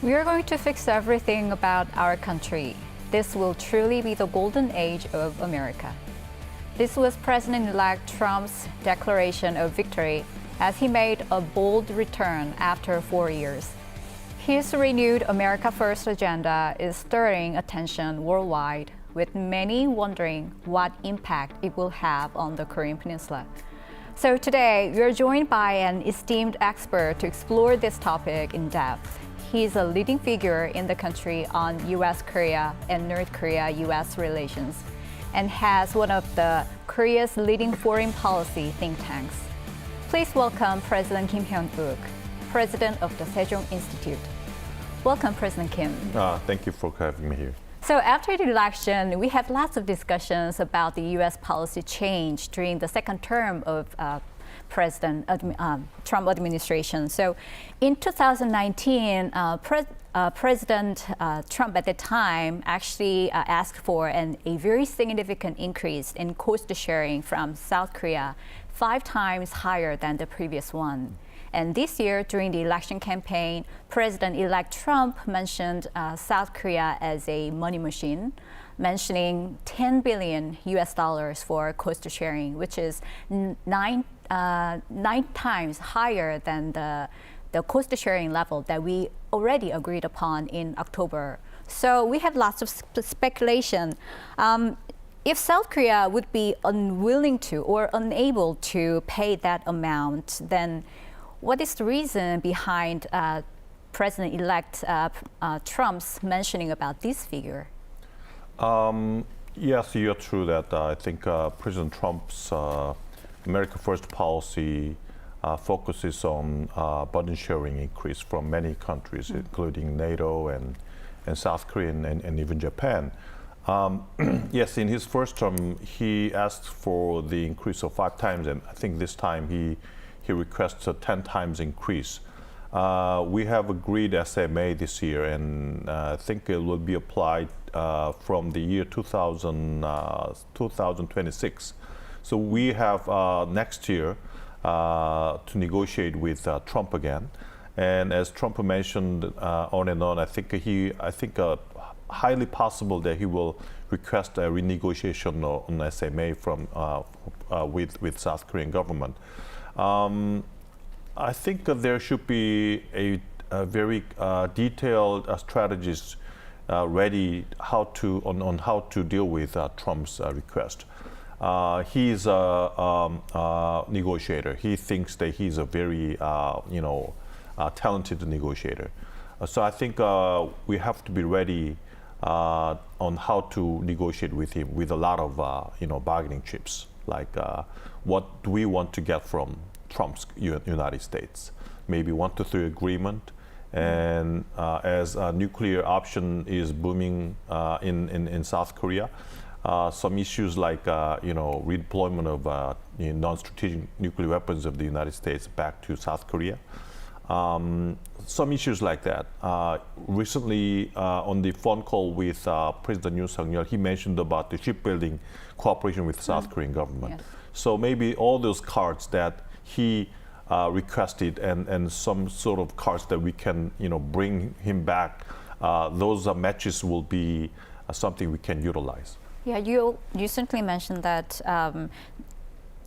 We are going to fix everything about our country. This will truly be the golden age of America. This was President-elect Trump's declaration of victory as he made a bold return after 4 years. His renewed America First agenda is stirring attention worldwide, with many wondering what impact it will have on the Korean Peninsula. So today, we are joined by an esteemed expert to explore this topic in depth. He is a leading figure in the country on U.S.-Korea and North Korea-U.S. relations and has one of Korea's leading foreign policy think tanks. Please welcome President Kim Hyun-wook, President of the Sejong Institute. Welcome, President Kim. Thank you for having me here. So after the election, we had lots of discussions about the U.S. policy change during the second term of President Trump administration. So in 2019, President Trump at the time actually asked for a very significant increase in cost sharing from South Korea, 5 times higher than the previous one. And this year, during the election campaign, President-elect Trump mentioned South Korea as a money machine, mentioning $10 billion for cost sharing, which is nine times higher than the cost sharing level that we already agreed upon in October. So we have lots of speculation. If South Korea would be unwilling to or unable to pay that amount, then what is the reason behind President-elect Trump's mentioning about this figure? Yes, you're true that I think President Trump's America First policy focuses on burden sharing increase from many countries, including NATO and South Korea and even Japan. Yes, in his first term, he asked for the increase of 5 times, and I think this time he requests a 10 times increase. We have agreed SMA this year, and I think it will be applied from the year 2026. So we have next year to negotiate with Trump again. And as Trump mentioned on and on, I think highly possible that he will request a renegotiation on SMA from with South Korean government. I think there should be a very detailed strategies ready on how to deal with Trump's request. He's a negotiator. He thinks that he's a very talented negotiator. So I think we have to be ready on how to negotiate with him with a lot of bargaining chips, like what do we want to get from Trump's United States? Maybe 1 to 3 agreement, and as a nuclear option is booming in South Korea, some issues like redeployment of non-strategic nuclear weapons of the United States back to South Korea. Some issues like that. Recently, on the phone call with President Yoon Suk-yeol, he mentioned about the shipbuilding cooperation with the South Korean government. Yes. So maybe all those cards that he requested and some sort of cards that we can bring him back, those matches will be something we can utilize. Yeah, you simply mentioned that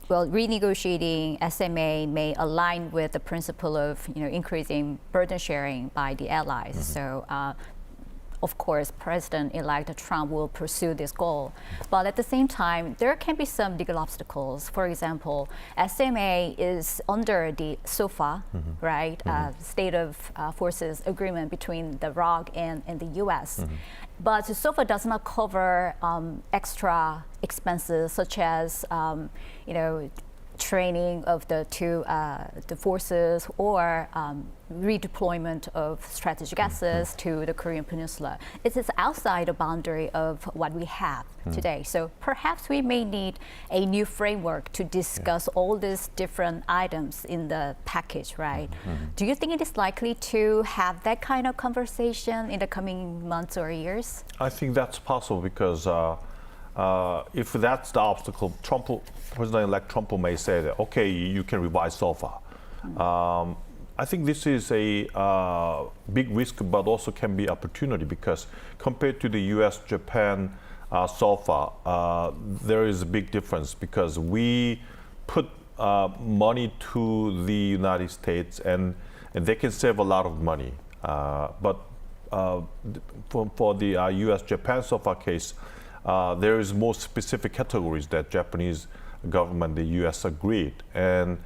renegotiating SMA may align with the principle of increasing burden sharing by the allies. Mm-hmm. So, of course, President-elect Trump will pursue this goal. But at the same time, there can be some legal obstacles. For example, SMA is under the SOFA, right? Mm-hmm. State of Forces Agreement between the ROC and the U.S. Mm-hmm. But the SOFA does not cover extra expenses such as, training of the forces or redeployment of strategic assets to the Korean Peninsula. It is outside the boundary of what we have today. So perhaps we may need a new framework to discuss all these different items in the package, right? Do you think it is likely to have that kind of conversation in the coming months or years? I think that's possible because if that's the obstacle, President-elect Trump may say that, okay, you can revise SOFA. I think this is a big risk, but also can be opportunity because compared to the U.S., Japan, so far, there is a big difference because we put money to the United States and they can save a lot of money. But for the U.S.-Japan so far case, there is more specific categories that Japanese government, the U.S. agreed, and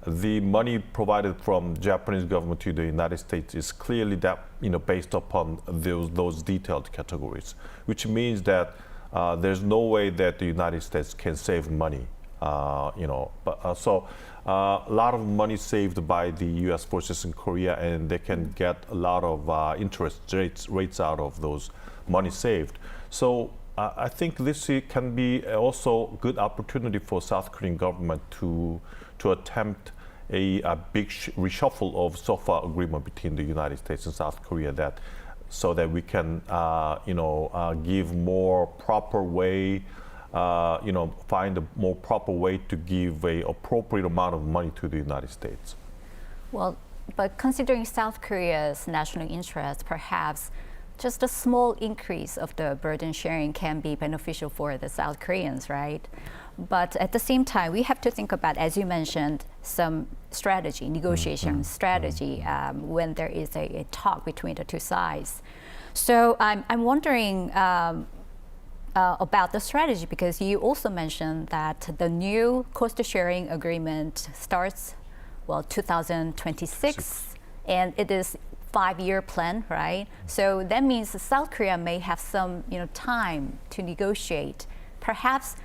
the money provided from Japanese government to the United States is clearly that based upon those detailed categories, which means that there's no way that the United States can save money. So a lot of money saved by the U.S. forces in Korea, and they can get a lot of interest rates out of those money saved. So I think this can be also good opportunity for South Korean government to attempt a big reshuffle of SOFA agreement between the United States and South Korea, so that we can give more proper way, find a more proper way to give a appropriate amount of money to the United States. Well, but considering South Korea's national interest, perhaps just a small increase of the burden sharing can be beneficial for the South Koreans, right? But at the same time, we have to think about, as you mentioned, some strategy, negotiation strategy, when there is a talk between the two sides. So I'm wondering about the strategy, because you also mentioned that the new cost-sharing agreement starts, 2026, and it is 5-year plan, right? So that means South Korea may have some, time to negotiate. Perhaps,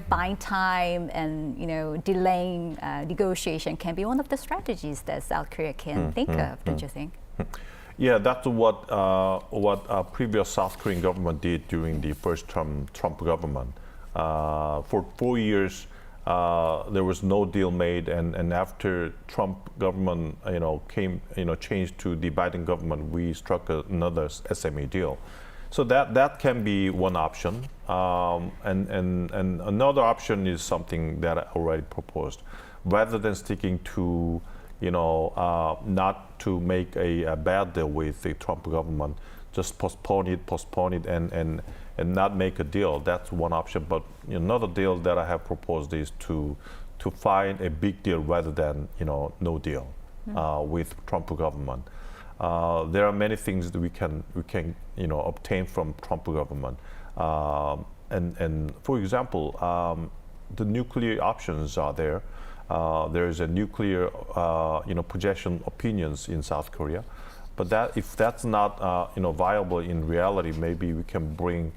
buying time and, delaying negotiation can be one of the strategies that South Korea can think of, don't you think? Yeah, that's what previous South Korean government did during the first term Trump government. For 4 years, there was no deal made, and after Trump government, changed to the Biden government, we struck another SMA deal. So that can be one option, and another option is something that I already proposed, rather than sticking to, not to make a bad deal with the Trump government, just postpone it, and not make a deal. That's one option. But another deal that I have proposed is to find a big deal rather than no deal with Trump government. There are many things that we can obtain from Trump government, and for example, the nuclear options are there. There is a nuclear projection opinions in South Korea. But if that's not viable in reality, maybe we can bring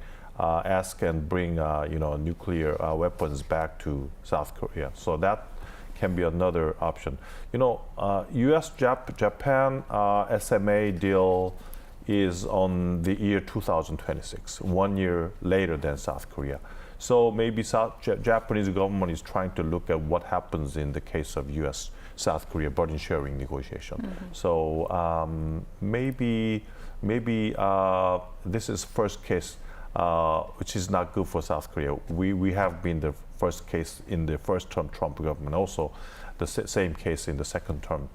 nuclear weapons back to South Korea. So that can be another option. U.S.-Japan SMA deal is on the year 2026, 1 year later than South Korea. So maybe Japanese government is trying to look at what happens in the case of U.S.-South Korea burden sharing negotiation. So maybe this is first case, which is not good for South Korea. We have been the first case in the first term Trump government, also the same case in the second term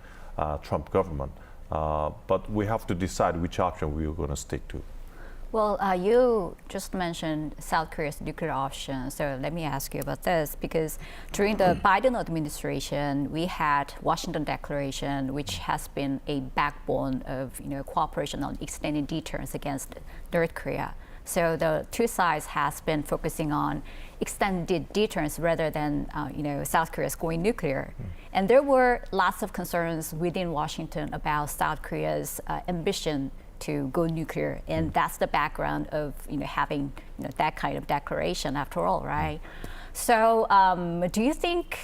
Trump government. But we have to decide which option we are going to stick to. Well, you just mentioned South Korea's nuclear option, so let me ask you about this, because during the Biden administration, we had Washington Declaration, which has been a backbone of cooperation on extending deterrence against North Korea. So the two sides has been focusing on extended deterrence rather than South Korea's going nuclear. And there were lots of concerns within Washington about South Korea's ambition to go nuclear, and that's the background of having that kind of declaration after all, right? So do you think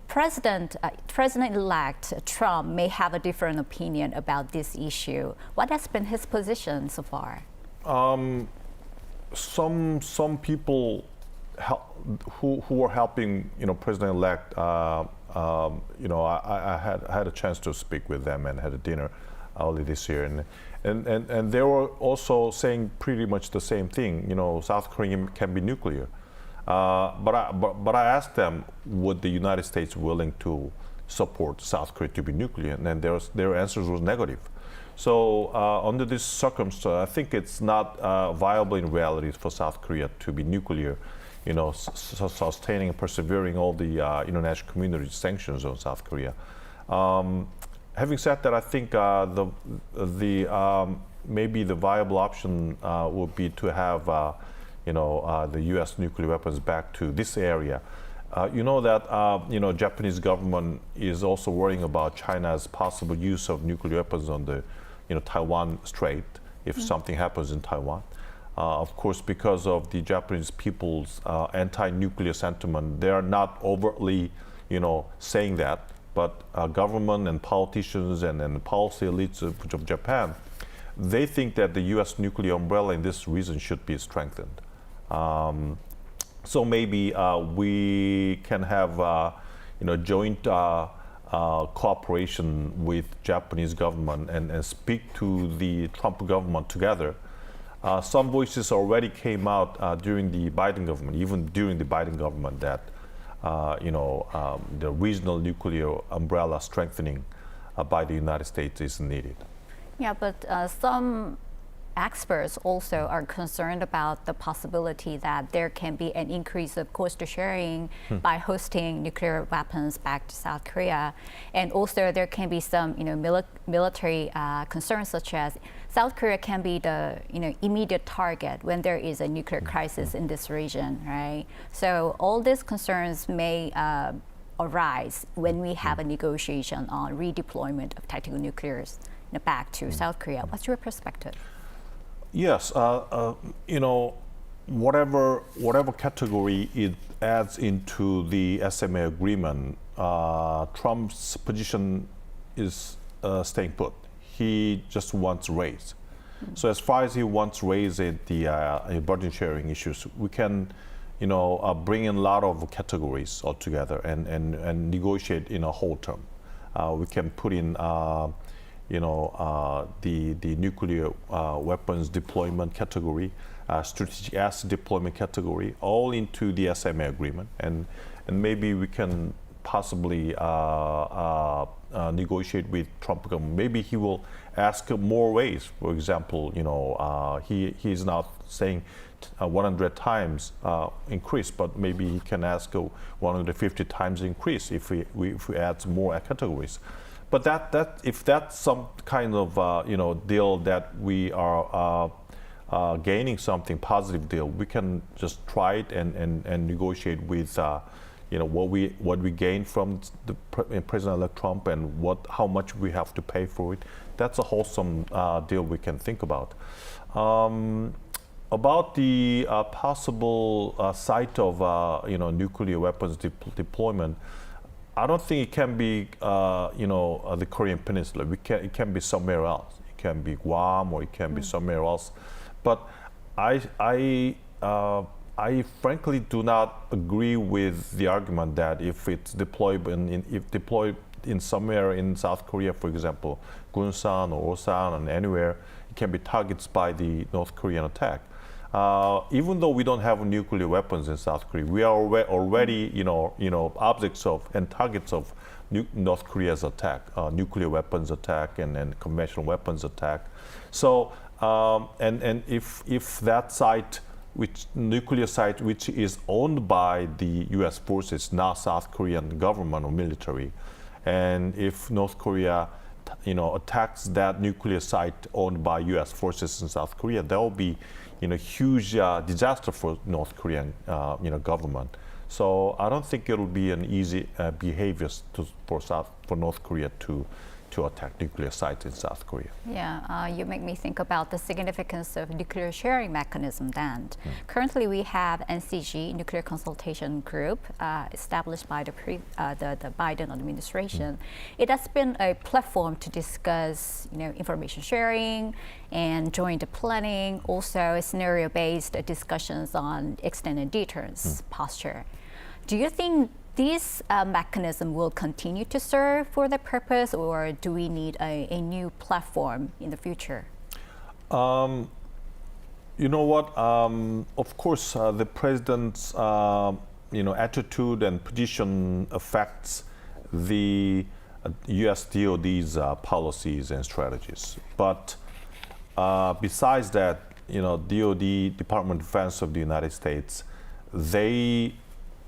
President-elect Trump may have a different opinion about this issue? What has been his position so far? Some people who are helping President-elect, I had a chance to speak with them and had a dinner early this year, and they were also saying pretty much the same thing. South Korea can be nuclear, but I asked them, would the United States willing to support South Korea to be nuclear, and then their answers was negative. So under this circumstance, I think it's not viable in reality for South Korea to be nuclear, sustaining and persevering all the international community sanctions on South Korea. Having said that, I think maybe the viable option would be to have the U.S. nuclear weapons back to this area. You know that Japanese government is also worrying about China's possible use of nuclear weapons on the Taiwan Strait if something happens in Taiwan. Of course, because of the Japanese people's anti-nuclear sentiment, they are not overtly saying that, but government and politicians and policy elites of Japan, they think that the U.S. nuclear umbrella in this region should be strengthened. So maybe we can have joint cooperation with Japanese government and speak to the Trump government together. Some voices already came out during the Biden government, even during the Biden government, that the regional nuclear umbrella strengthening by the United States is needed. Yeah, but some experts also are concerned about the possibility that there can be an increase of cost sharing by hosting nuclear weapons back to South Korea. And also there can be some military concerns, such as South Korea can be the immediate target when there is a nuclear crisis in this region, right? So all these concerns may arise when we have a negotiation on redeployment of tactical nuclears back to South Korea. What's your perspective? Yes, whatever category it adds into the SMA agreement, Trump's position is staying put. He just wants raise. So as far as he wants raise in the burden sharing issues, we can, bring in a lot of categories altogether and negotiate in a whole term. We can put in the nuclear weapons deployment category, strategic asset deployment category, all into the SMA agreement, and maybe we can possibly negotiate with Trump government. Maybe he will ask more ways. For example, he's now saying 100 times increase, but maybe he can ask 150 times increase if we add more categories. But if that's some kind of deal that we are gaining something positive deal, we can just try it and negotiate with what we gain from the President-elect Trump and how much we have to pay for it. That's a wholesome deal we can think about. About the possible site of nuclear weapons deployment, I don't think it can be the Korean Peninsula. It can be somewhere else. It can be Guam or it can be somewhere else. But I frankly do not agree with the argument that if it's deployed in somewhere in South Korea, for example, Gunsan or Osan and anywhere, it can be targets by the North Korean attack. Even though we don't have nuclear weapons in South Korea, we are already objects of and targets of North Korea's attack, nuclear weapons attack and conventional weapons attack. So and if that site, nuclear site which is owned by the U.S. forces, not South Korean government or military, and if North Korea attacks that nuclear site owned by U.S. forces in South Korea, there will be huge disaster for North Korean government. So I don't think it will be an easy behavior for North Korea to attack nuclear sites in South Korea. Yeah, you make me think about the significance of nuclear sharing mechanism then. Currently we have NCG, Nuclear Consultation Group, established by the Biden administration. It has been a platform to discuss information sharing and joint planning, also scenario-based discussions on extended deterrence posture. Do you think this mechanism will continue to serve for the purpose, or do we need a new platform in the future? You know what? Of course, the president's attitude and position affects the U.S. DoD's policies and strategies. But besides that, DoD, Department of Defense of the United States, they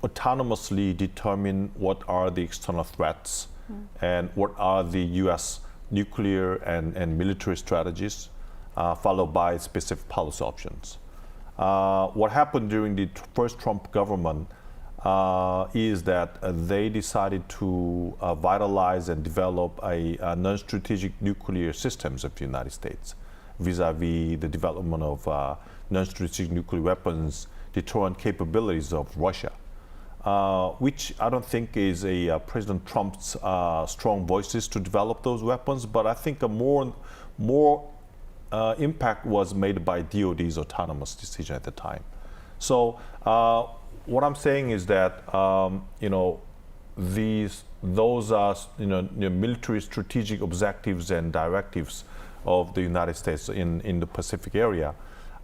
autonomously determine what are the external threats and what are the U.S. nuclear and military strategies, followed by specific policy options. What happened during the first Trump government is that they decided to vitalize and develop a non-strategic nuclear systems of the United States vis-a-vis the development of non-strategic nuclear weapons deterrent capabilities of Russia, which I don't think is President Trump's strong voices to develop those weapons, but I think a more impact was made by DoD's autonomous decision at the time. So what I'm saying is that those are military strategic objectives and directives of the United States in the Pacific area.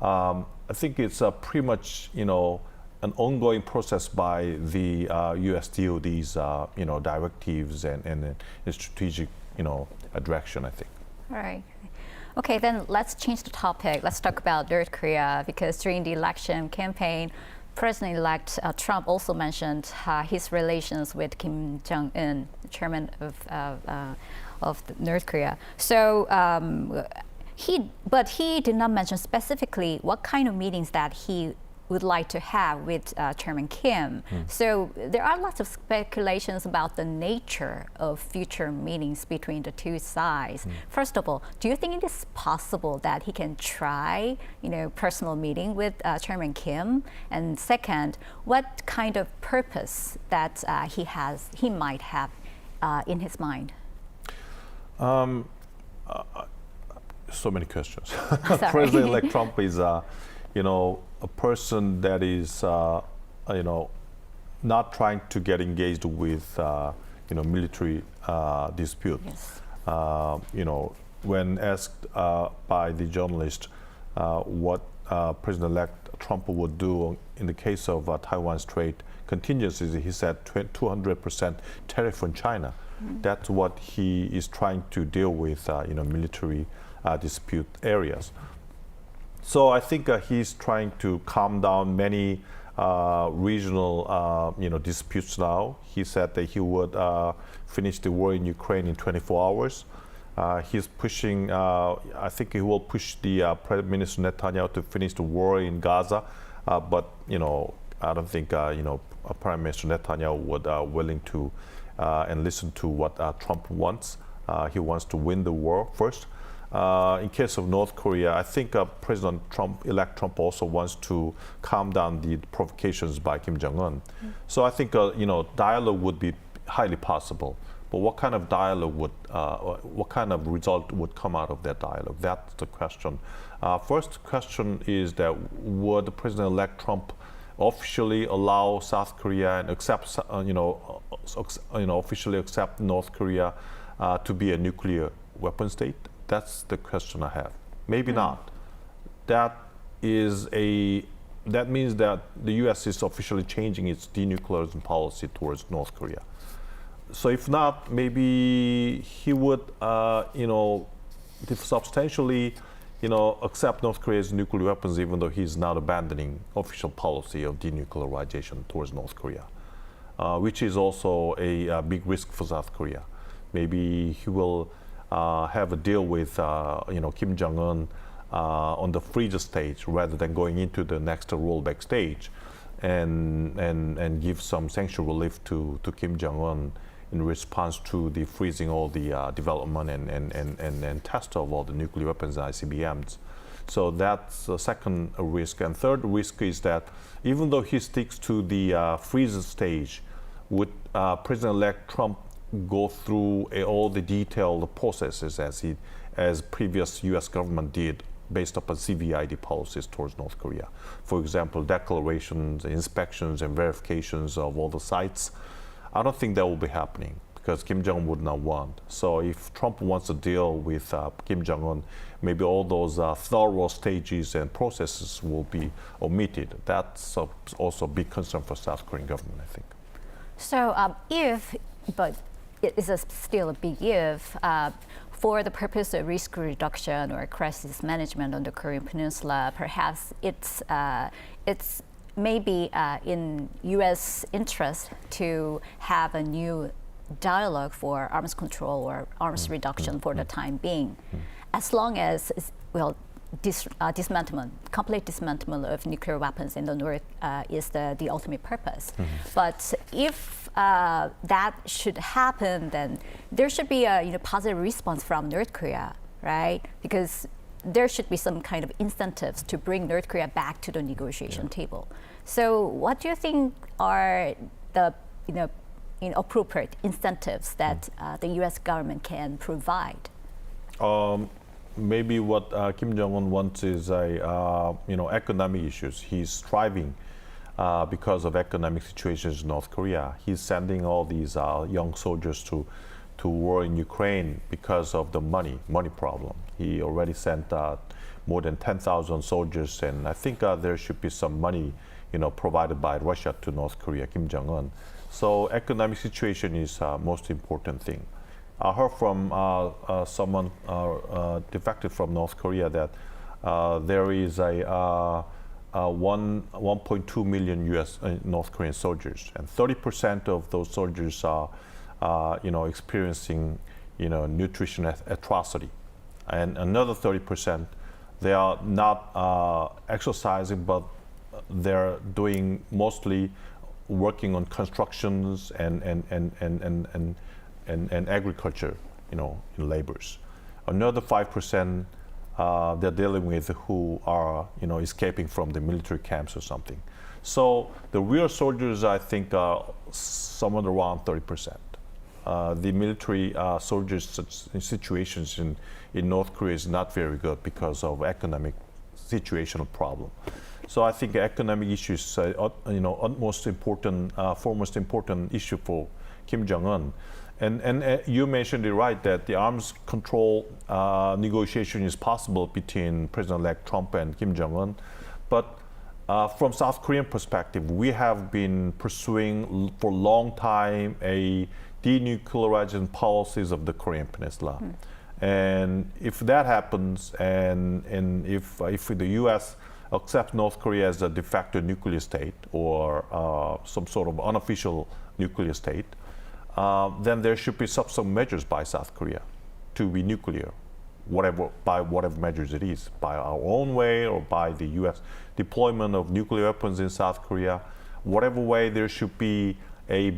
I think it's pretty much an ongoing process by the U.S. DoD's directives and strategic direction, I think. All right. Okay, then let's change the topic. Let's talk about North Korea, because during the election campaign, President-elect Trump also mentioned his relations with Kim Jong-un, the chairman of North Korea. So he did not mention specifically what kind of meetings that he would like to have with Chairman Kim. So there are lots of speculations about the nature of future meetings between the two sides. First of all, do you think it is possible that he can try, personal meeting with Chairman Kim? And second, what kind of purpose that he might have in his mind? So many questions. President-elect Trump is, a person that is, not trying to get engaged with, military dispute. Yes. When asked by the journalist what President-elect Trump would do in the case of Taiwan Strait contingencies, he said 200% tariff on China. That's what he is trying to deal with, military dispute areas. So I think he's trying to calm down many regional, disputes now. He said that he would finish the war in Ukraine in 24 hours. He's pushing, I think he will push the Prime Minister Netanyahu to finish the war in Gaza. But, I don't think, Prime Minister Netanyahu would willing to and listen to what Trump wants. He wants to win the war first. In case of North Korea, I think President-elect Trump also wants to calm down the provocations by Kim Jong-un. So I think, dialogue would be highly possible. But what kind of dialogue what kind of result would come out of that dialogue? That's the question. First question is that would President-elect Trump officially allow South Korea and accept, officially accept North Korea to be a nuclear weapon state? That's the question I have. Maybe not. That means that the U.S. is officially changing its denuclearization policy towards North Korea. So if not, maybe he would, substantially, accept North Korea's nuclear weapons, even though he's not abandoning official policy of denuclearization towards North Korea, which is also a big risk for South Korea. Maybe he will have a deal with Kim Jong-un on the freezer stage rather than going into the next rollback stage, and give some sanction relief to Kim Jong-un in response to the freezing all the development and test of all the nuclear weapons and ICBMs. So that's the second risk. And third risk is that even though he sticks to the freezer stage, would President-elect Trump go through all the detailed processes as previous U.S. government did based upon CVID policies towards North Korea? For example, declarations, inspections, and verifications of all the sites. I don't think that will be happening because Kim Jong-un would not want. So if Trump wants to deal with Kim Jong-un, maybe all those thorough stages and processes will be omitted. That's also a big concern for South Korean government, I think. So it is still a big if. For the purpose of risk reduction or crisis management on the Korean Peninsula, perhaps it's maybe in U.S. interest to have a new dialogue for arms control or arms reduction for the time being, as long as dismantlement, complete dismantlement of nuclear weapons in the North is the ultimate purpose. But if that should happen, then there should be a positive response from North Korea, right? Because there should be some kind of incentives to bring North Korea back to the negotiation table. So, what do you think are the appropriate incentives that the U.S. government can provide? Maybe what Kim Jong-un wants is economic issues. He's striving because of economic situations in North Korea. He's sending all these young soldiers to war in Ukraine because of the money problem. He already sent more than 10,000 soldiers, and I think there should be some money, provided by Russia to North Korea, Kim Jong-un. So economic situation is most important thing. I heard from someone defected from North Korea that there is a 1.2 million U.S. North Korean soldiers, and 30% of those soldiers are, experiencing, nutrition atrocity, and another 30% they are not exercising, but they're doing mostly working on constructions and agriculture, in labors. Another 5% they're dealing with who are, escaping from the military camps or something. So the real soldiers, I think, are somewhere around 30%. The military soldiers situations in North Korea is not very good because of economic situational problem. So I think economic issues, foremost important issue for Kim Jong-un. And you mentioned it right that the arms control negotiation is possible between President-elect Trump and Kim Jong-un. But from South Korean perspective, we have been pursuing for a long time a denuclearization policies of the Korean Peninsula. And if that happens, and if the U.S. accepts North Korea as a de facto nuclear state or some sort of unofficial nuclear state, then there should be some measures by South Korea to be nuclear, whatever measures it is, by our own way or by the U.S. deployment of nuclear weapons in South Korea. Whatever way, there should be a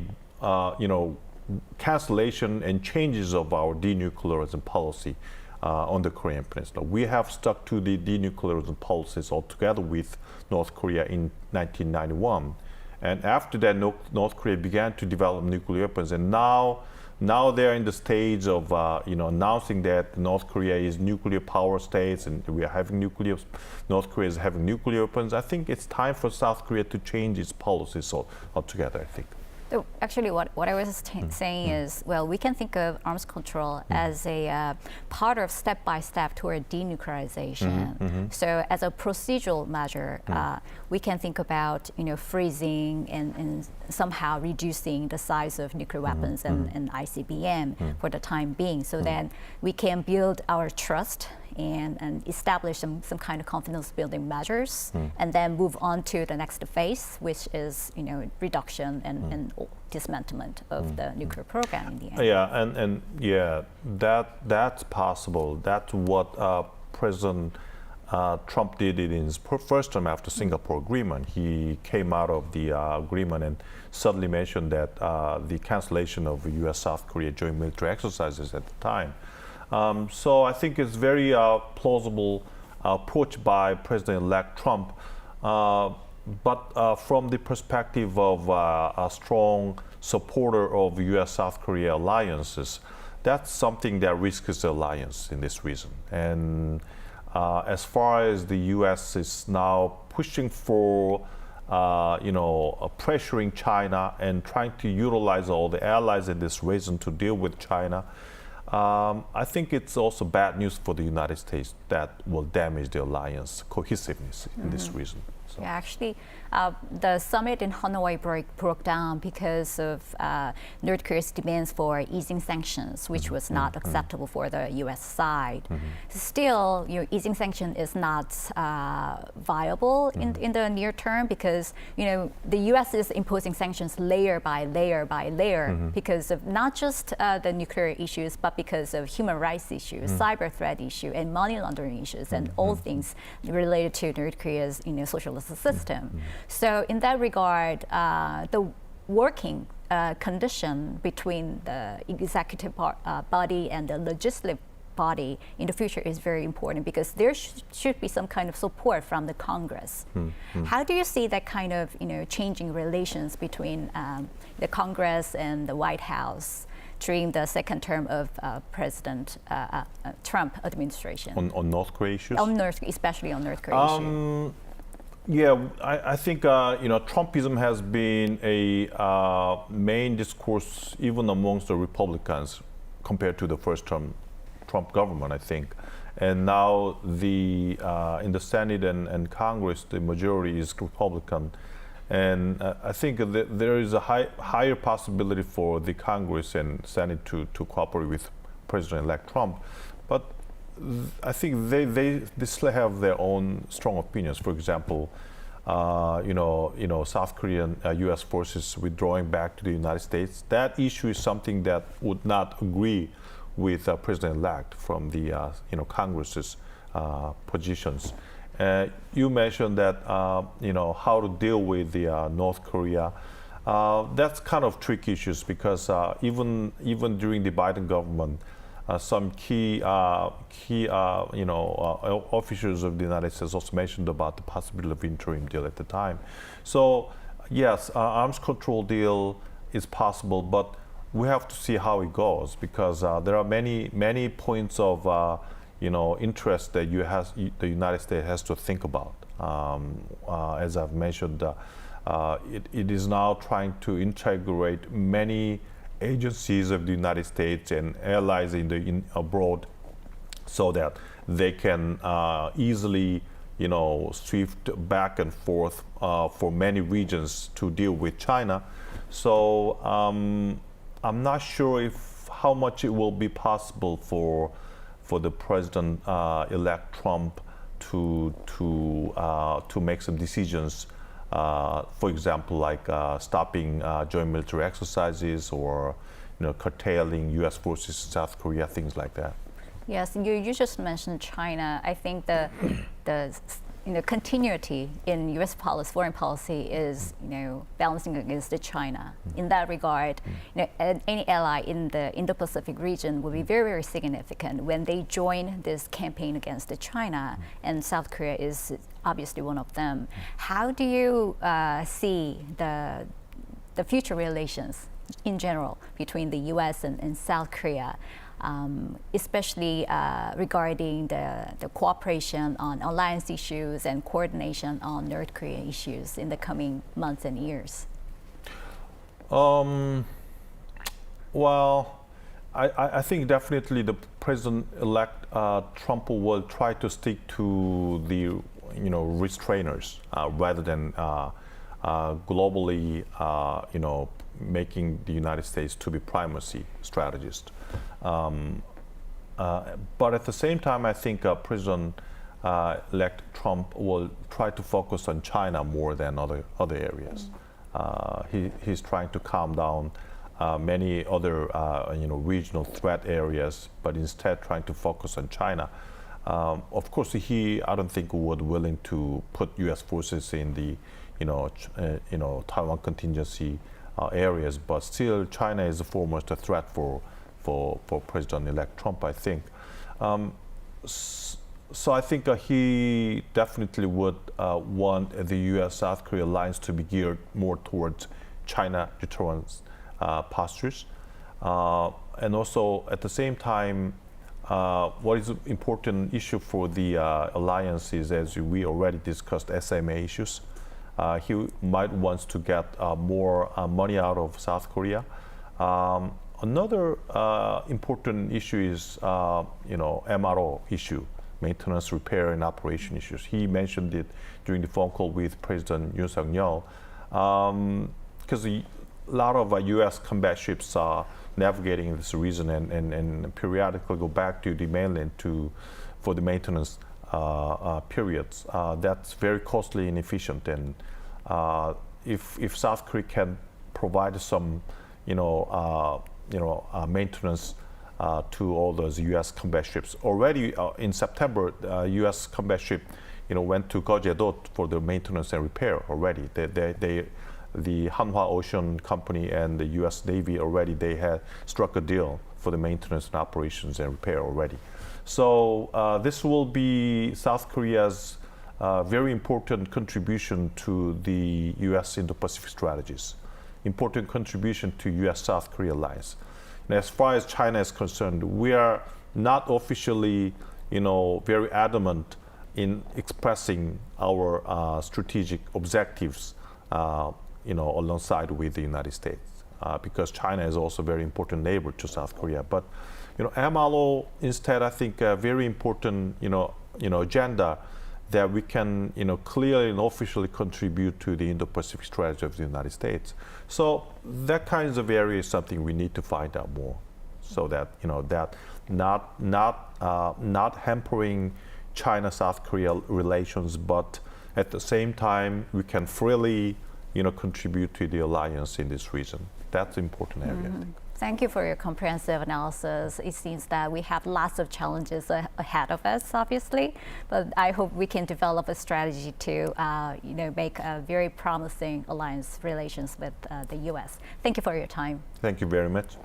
cancellation and changes of our denuclearization policy on the Korean Peninsula. We have stuck to the denuclearization policies altogether with North Korea in 1991. And after that, North Korea began to develop nuclear weapons, and now they're in the stage of announcing that North Korea is nuclear power states, and we are having North Korea is having nuclear weapons. I think it's time for South Korea to change its policies altogether, I think. So actually, what I was saying is, well, we can think of arms control as a part of step-by-step toward denuclearization. So as a procedural measure, we can think about, freezing and somehow reducing the size of nuclear weapons and ICBM for the time being, so then we can build our trust and establish some kind of confidence building measures, and then move on to the next phase, which is reduction and dismantlement of the nuclear program in the end. Yeah, that's possible. That's what President Trump did in his first term after Singapore agreement. He came out of the agreement and suddenly mentioned that the cancellation of U.S.-South Korea joint military exercises at the time. So I think it's very plausible approach by President-elect Trump. But from the perspective of a strong supporter of U.S.-South Korea alliances, that's something that risks the alliance in this reason. And as far as the U.S. is now pushing for, pressuring China and trying to utilize all the allies in this region to deal with China, I think it's also bad news for the United States that will damage the alliance cohesiveness in this region. So. Yeah, actually, the summit in Hanoi broke down because of North Korea's demands for easing sanctions, which was not acceptable for the U.S. side. Still, easing sanction is not viable in the near term because the U.S. is imposing sanctions layer by layer by layer because of not just the nuclear issues, but because of human rights issues, cyber threat issue, and money laundering issues, and all things related to North Korea's socialist system. So in that regard, the working condition between the executive body and the legislative body in the future is very important because there should be some kind of support from the Congress. How do you see that kind of changing relations between the Congress and the White House during the second term of President Trump administration? On North Korea issues? Especially on North Korea issues. Yeah, I think Trumpism has been a main discourse even amongst the Republicans compared to the first term Trump government, I think. And now in the Senate and Congress, the majority is Republican. And I think that there is a higher possibility for the Congress and Senate to cooperate with President-elect Trump. But I think they still have their own strong opinions. For example, South Korean U.S. forces withdrawing back to the United States. That issue is something that would not agree with President-elect from the Congress's positions. You mentioned that how to deal with the North Korea. That's kind of tricky issues because even during the Biden government, some key officials of the United States also mentioned about the possibility of interim deal at the time. So yes, arms control deal is possible, but we have to see how it goes because there are many points of interest that the United States has to think about. As I've mentioned, it is now trying to integrate many agencies of the United States and allies abroad so that they can easily swift back and forth for many regions to deal with China. So I'm not sure how much it will be possible for the President-elect Trump to make some decisions. For example, like stopping joint military exercises or curtailing U.S. forces in South Korea, things like that. Yes, you just mentioned China. I think the continuity in U.S. foreign policy is balancing against China. In that regard, any ally in the Indo-Pacific region will be very, very significant when they join this campaign against China, and South Korea is obviously one of them. How do you see the future relations in general between the U.S. and South Korea? Especially regarding the cooperation on alliance issues and coordination on North Korea issues in the coming months and years? Well, I think definitely the President-elect Trump will try to stick to the restrainers rather than globally making the United States to be primacy strategist. But at the same time, I think President-elect Trump will try to focus on China more than other areas. He's trying to calm down many other regional threat areas, but instead trying to focus on China. Of course, I don't think would willing to put U.S. forces in the Taiwan contingency areas, but still China is the foremost threat for President-elect Trump, I think. So I think he definitely would want the U.S.-South Korea alliance to be geared more towards China deterrence postures. And also at the same time, what is an important issue for the alliance is, as we already discussed, SMA issues. He might want to get more money out of South Korea. Another important issue is, MRO issue, maintenance, repair, and operation issues. He mentioned it during the phone call with President Yoon Suk-yeol, because a lot of U.S. combat ships are navigating this region and periodically go back to the mainland for the maintenance periods. That's very costly and inefficient. And if South Korea can provide some, maintenance to all those U.S. combat ships. Already in September, U.S. combat ship, went to Gojedo for the maintenance and repair already. The Hanwha Ocean Company and the U.S. Navy already, they had struck a deal for the maintenance and operations and repair already. So this will be South Korea's very important contribution to the U.S. Indo-Pacific strategies, important contribution to U.S.-South Korea alliance. And as far as China is concerned, we are not officially, very adamant in expressing our strategic objectives, alongside with the United States, because China is also a very important neighbor to South Korea. But, MRO instead, I think, a very important, agenda that we can, clearly and officially contribute to the Indo-Pacific strategy of the United States. So that kinds of area is something we need to find out more, so that that not hampering China-South Korea relations, but at the same time we can freely, contribute to the alliance in this region. That's an important area, I think. Thank you for your comprehensive analysis. It seems that we have lots of challenges ahead of us, obviously, but I hope we can develop a strategy to, make a very promising alliance relations with the U.S. Thank you for your time. Thank you very much.